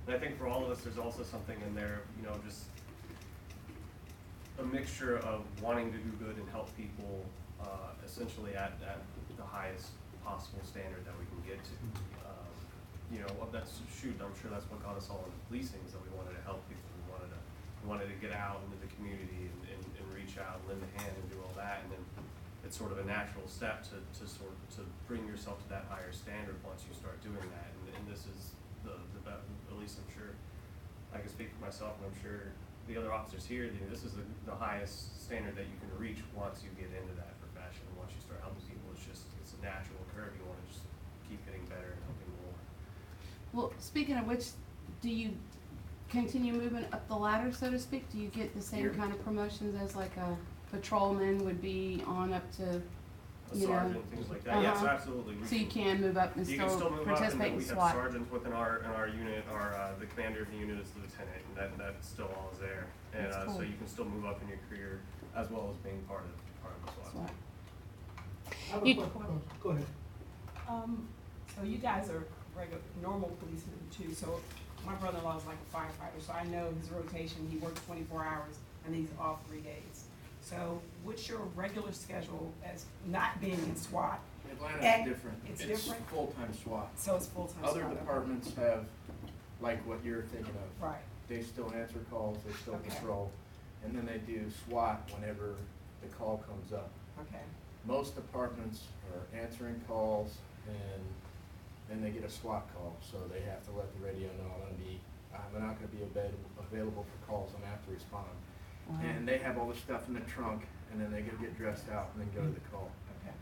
And I think for all of us, there's also something in there, you know, just a mixture of wanting to do good and help people, essentially at the highest possible standard that we can get to. You know, that's, shoot, I'm sure that's what got us all into policing, is that we wanted to help people. We wanted to get out into the community and reach out and lend a hand and do all that. And then it's sort of a natural step to bring yourself to that higher standard once you start doing that. And this is the at least I'm sure, I can speak for myself, and I'm sure the other officers here, this is the highest standard that you can reach once you get into that profession. Once you start helping people, it's a natural curve. You want to just keep getting better and helping more. Well, speaking of which, do you continue moving up the ladder, so to speak? Do you get the same kind of promotions as like a patrolman would be on up to, A sergeant, things like that. Yes, absolutely. So you can move up and still move participate up, and in SWAT. we have sergeants within our unit. The commander of the unit is the lieutenant, and that still all is there. And cool. so you can still move up in your career as well as being part of the SWAT. I have a question. Go ahead. So you guys are normal policemen too. So my brother-in-law is like a firefighter, so I know his rotation. He works 24 hours and he's off 3 days. So what's your regular schedule as not being in SWAT? Atlanta's different. It's different? Full-time SWAT. So it's full-time Other SWAT. departments have, like what you're thinking of. Right. They still answer calls, they still Okay. patrol, and then they do SWAT whenever the call comes up. Okay. Most departments are answering calls, and then they get a SWAT call, so they have to let the radio know I'm not gonna be available for calls, I'm gonna have to respond. And they have all the stuff in the trunk, and then they go get dressed out and then go to the call. Okay.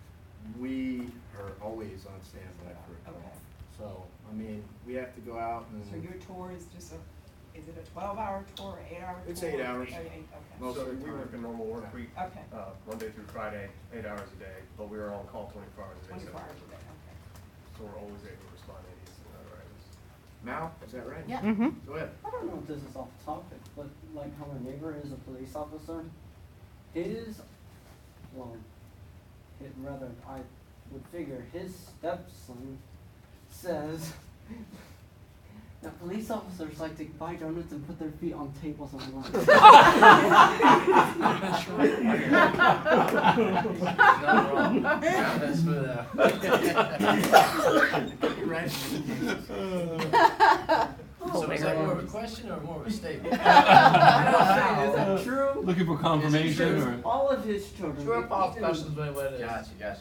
We are always on standby for a call. Okay. So, I mean, we have to go out and. So your tour is just is it a 12-hour tour or 8-hour tour? It's 8 hours. 8, okay. Most So of the we work a time. normal work week, Okay. Monday through Friday, 8 hours a day, but we are on call 24 hours a day. 24 hours a day, okay. So we're always able to respond to any incident or items. Mal, is that right? Yeah. Go ahead. I don't know if this is off topic, but like how my neighbor is a police officer, I would figure his stepson says that police officers like to buy donuts and put their feet on tables on lunch. No wrong. That's for You're right. So is that more of a question or more of a statement? Is that true? Looking for confirmation or? All of his children. True or false questions, what it is. Got you.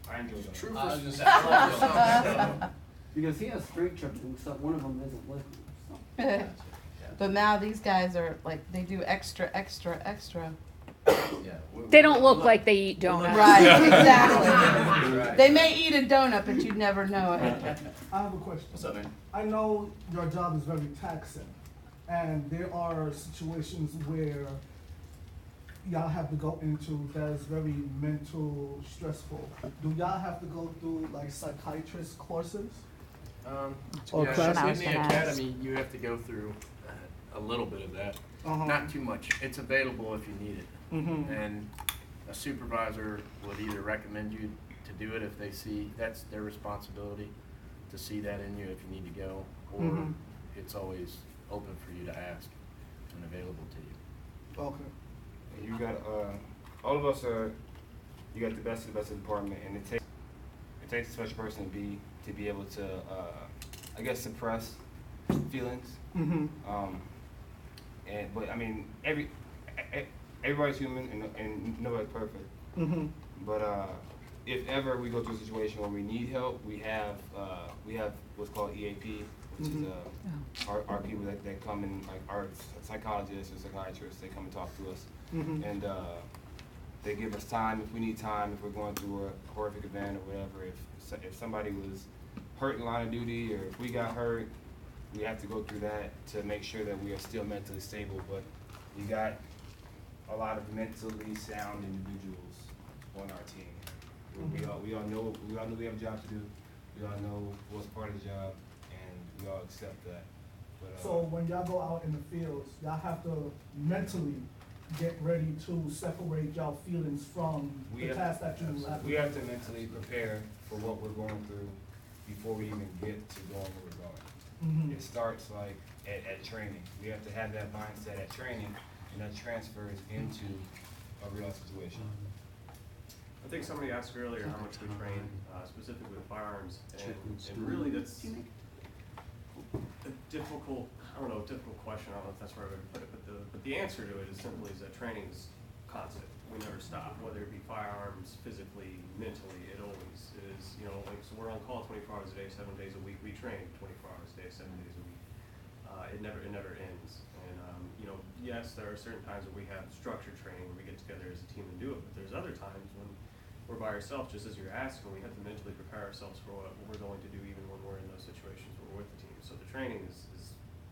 I enjoy that. True I for was just saying. Because he has 3 children, so one of them isn't with him. So. But now these guys are like, they do extra. Yeah, They don't look like they eat donuts. Right, exactly. Right. They may eat a donut, but you'd never know it. I have a question. What's up, man? I know your job is very taxing, and there are situations where y'all have to go into that is very mental stressful. Do y'all have to go through like psychiatrist courses? Or Yeah, classes? in the academy, you have to go through a little bit of that. Not too much. It's available if you need it. And a supervisor would either recommend you to do it if they see that's their responsibility to see that in you if you need to go, or it's always open for you to ask and available to you. Okay. You got all of us are. You got the best of the best of the department, and it takes a special person to be able to, I guess, suppress feelings. But I mean, everybody's human, and nobody's perfect. But if ever we go through a situation where we need help, we have what's called EAP, which is our people that come in, like our psychologists or psychiatrists. They come and talk to us, and they give us time if we need time, if we're going through a horrific event or whatever. If somebody was hurt in line of duty, or if we got hurt, we have to go through that to make sure that we are still mentally stable. But we got a lot of mentally sound individuals on our team. We all know we have a job to do. We all know what's part of the job, and we all accept that. But, So when y'all go out in the fields, y'all have to mentally get ready to separate y'all feelings from the task that you have. We have to mentally prepare for what we're going through before we even get to going where we're going. It starts like at training. We have to have that mindset at training, and that transfers into a real situation. I think somebody asked earlier how much we train specifically with firearms, and really that's a difficult, difficult question. I don't know if that's the right way to put it, but the answer to it is simply is that training is constant. We never stop, whether it be firearms, physically, mentally. It always is. So we're on call 24 hours a day, 7 days a week. We train 24 hours a day, 7 days a week. It never ends. And yes, there are certain times where we have structured training where we get together as a team and do it, but there's other times when we're by ourselves, just as you're asking, we have to mentally prepare ourselves for what we're going to do even when we're in those situations where we're with the team. So the training is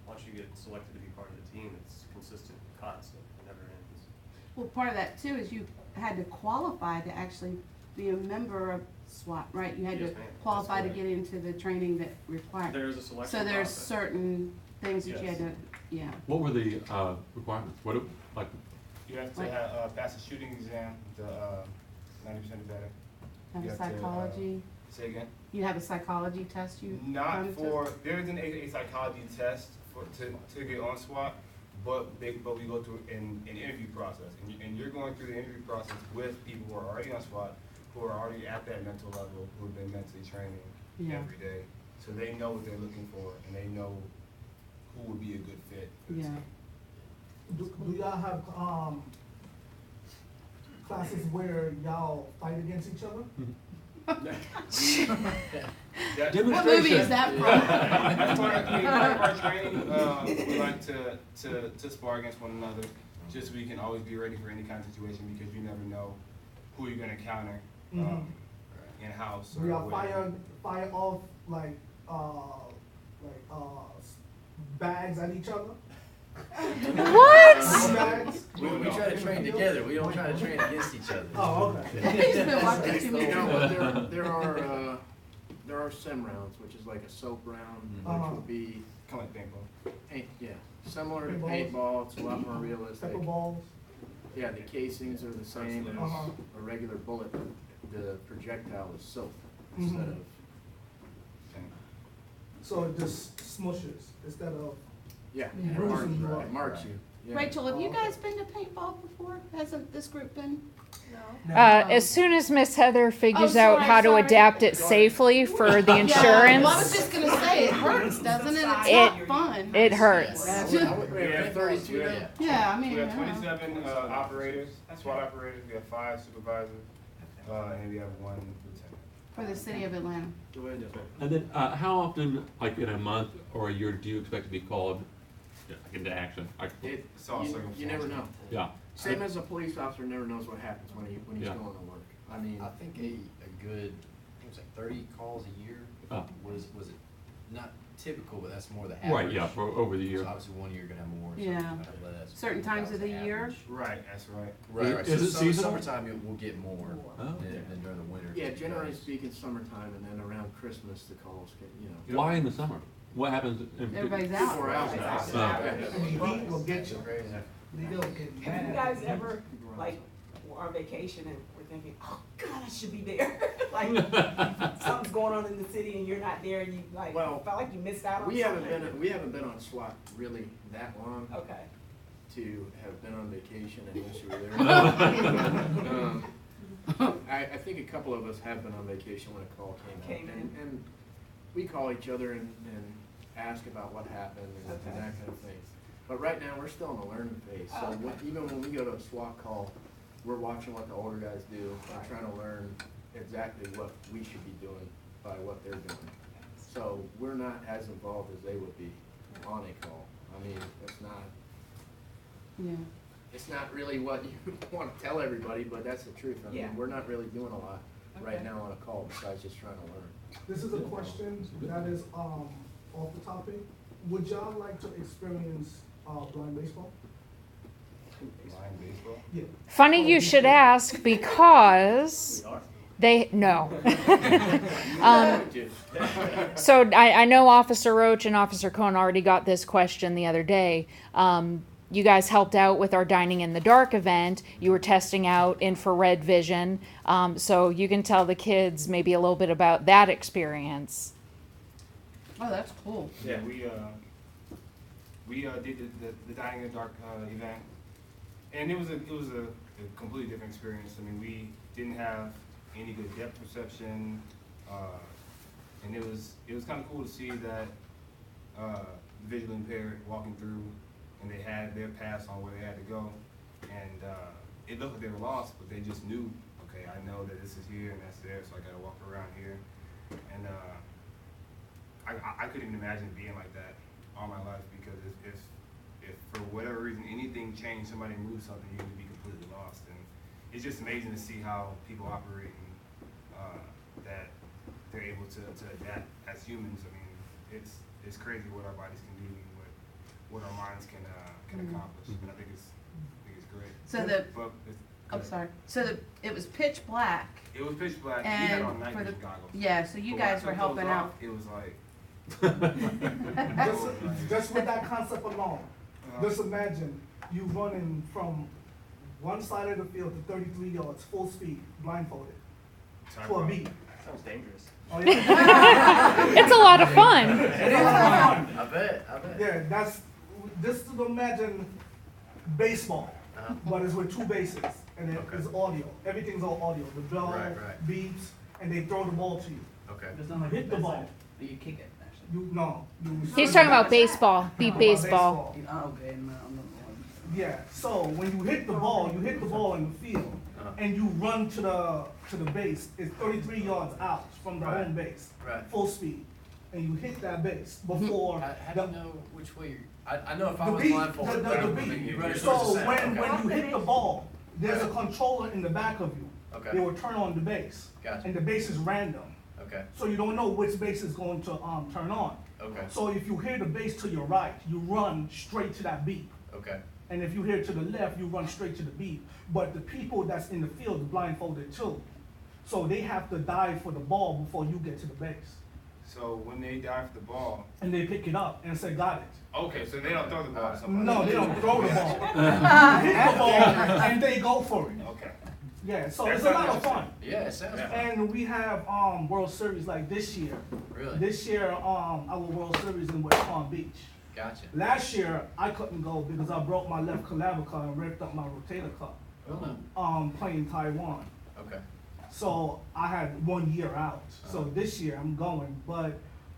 once you get selected to be part of the team, it's consistent, constant, it never ends. Well, part of that too is you had to qualify to actually be a member of SWAT, right? You had Yes, to ma'am. qualify to That's get into the training that required. There is a selection So there's process. certain things that you had Yes. to, yeah. What were the requirements? Like? You have to Like- pass a shooting exam, the 90% or better. Have You a have to, psychology, Say again? you have a there's a psychology test to get on SWAT, but we go through an interview process, and you're going through the interview process with people who are already on SWAT, who are already at that mental level, who have been mentally training Yeah. every day, so they know what they're looking for, and they know who would be a good fit for the Yeah. team. Do y'all have classes where y'all fight against each other? What movie is that from? As part of our training, we like to spar against one another, just so we can always be ready for any kind of situation, because you never know who you're gonna encounter in house or Do y'all whatever. fire off bags at each other? What? Bags? We try to train together. We don't try to train against each other. Oh, okay. He's been watching too many. But there are sim rounds, which is like a soap round, which would be Kind of like paintball. similar to Paintballs. paintball. It's a lot more realistic. Pepper balls? Yeah, the casings are the same as Uh-huh. a regular bullet. The projectile is soap instead of. So it just smushes instead of, Yeah, Yeah. it Bruising you up. it marks you. Yeah. Rachel, have you guys been to paintball before? Hasn't this group been? As soon as Miss Heather figures out sorry, how to sorry. adapt it safely for the Yeah, insurance, well, I was just gonna say, it hurts, doesn't it? It's It- not fun. it hurts. We have 32 now. Yeah, I mean, We have yeah. 27 operators, SWAT operators. We have 5 supervisors, and we have 1 lieutenant. For the city of Atlanta. Go ahead, yes, ma'am. And then how often, like in a month or a year, do you expect to be called into action? It's all You never know. Yeah. Same as a police officer never knows what happens when he's Yeah. going to work. I mean, I think a good, I think it was like 30 calls a year Oh. was it not typical, but that's more the Right, average. yeah, for over the year. So obviously 1 year you're gonna have more. so Yeah. kind of less, but Certain that times was of the the year? average. Right, that's right. Right. Is So it seasonal? Summertime we'll get more Oh. than during the winter. yeah, generally because- speaking, summertime, and then around Christmas, the calls get, Why in the summer? What happens? Everybody's out. People are out now. and the heat will get you. They'll get Have you mad. guys ever, like, were on vacation and were thinking, oh, God, I should be there? Like, something's going on in the city and you're not there and you like, Well, felt like you missed out on We something? we haven't been on SWAT really that long Okay. to have been on vacation and wish we were there. I think a couple of us have been on vacation when a call came out. And we call each other and ask about what happened and Okay. that kind of thing. But right now, we're still in the learning phase, so Oh, okay. even when we go to a SWAT call, we're watching what the older guys do and Right. trying to learn exactly what we should be doing by what they're doing. So we're not as involved as they would be on a call. I mean, Yeah. it's not really what you want to tell everybody, but that's the truth. I Yeah. mean, we're not really doing a lot right Okay. now on a call besides just trying to learn. This is a question that is off the topic. Would y'all like to experience blind baseball? Blind baseball. Yeah. funny you should ask because We are. no. So I know Officer Roach and Officer Cohen already got this question the other day. You guys helped out with our Dining in the Dark event. You were testing out infrared vision. So you can tell the kids maybe a little bit about that experience. Oh, that's cool. Yeah, we did the Dining in the Dark event, and it was a completely different experience. I mean, we didn't have any good depth perception, and it was kind of cool to see that visually impaired walking through, and they had their pass on where they had to go, and it looked like they were lost, but they just knew, okay, I know that this is here and that's there, so I gotta walk around here, and I couldn't even imagine being like that all my life, because if for whatever reason anything changed, somebody moved something, you would be completely lost. And it's just amazing to see how people operate and that they're able to adapt as humans. I mean, it's crazy what our bodies can do and what our minds can accomplish. And I think it's great. So sorry. So it was pitch black. It was pitch black. We And had on night for the- vision goggles. Yeah, so you But when I guys were took helping those out. off, it was like Just with that concept alone, just imagine you running from one side of the field to 33 yards, full speed, blindfolded, to a beat. Sounds dangerous. Oh, yeah. It's a lot of fun. It is fun. I bet. Yeah, just to imagine baseball, but it's with 2 bases, and it's audio. Everything's all audio. The bell Right. beeps, and they throw the ball to you. Okay. It's not like Hit the ball. But you kick it, actually. He's talking about baseball. Beat About baseball. Okay, I'm not the one. Yeah, so when you hit the ball in the field, and you run to the base, it's 33 yards out from the home base, Right. full speed, and you hit that base before. How do you know which way you're? I know if I The was beat, blindfolded, the but beat. you run it So towards the center. when you hit the ball, there's a controller in the back of you. Okay. They will turn on the base. Gotcha. And the base is random. Okay. So you don't know which base is going to turn on. Okay. So if you hear the base to your right, you run straight to that beat. Okay. And if you hear to the left, you run straight to the beat. But the people that's in the field are blindfolded too. So they have to dive for the ball before you get to the base. so when they dive for the ball. And they pick it up and say, got it. Okay, so they don't throw the ball to somebody. No, they don't throw the ball. They hit the ball and they go for it. Okay. Yeah, so it's a lot of fun. Yeah, it sounds fun. And we have World Series like this year. Really? This year, our World Series in West Palm Beach. Gotcha. Last year, I couldn't go because I broke my left clavicle and ripped up my rotator cuff. Oh, Playing Taiwan. okay. So I had 1 year out. So this year I'm going, but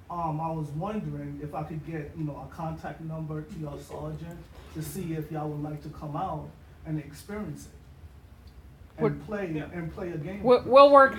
I was wondering if I could get a contact number to your sergeant to see if y'all would like to come out and experience it and play a game. We'll work